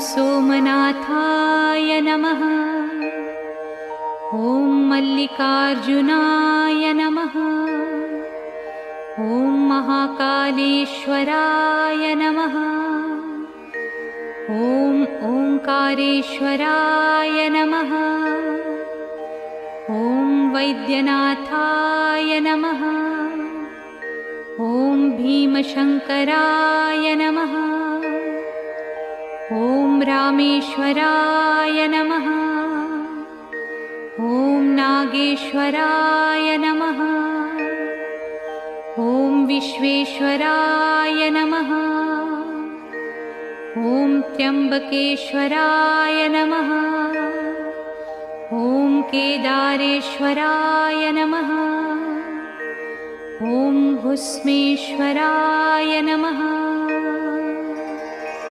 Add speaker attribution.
Speaker 1: सोमनाथाय नमः। ॐ मल्लिकार्जुनाय नमः। ॐ महाकालेश्वराय नमः। ॐ ओंकारेश्वराय नमः। ॐ वैद्यनाथाय नमः। ॐ भीमशंकराय नमः। ॐ रामेश्वराय नमः। ॐ नागेश्वराय नमः। ॐ विश्वेश्वराय नमः। ॐ त्र्यंबकेश्वराय नमः। ॐ केदारेश्वराय नमः। ॐ भुस्मेश्वराय नमः।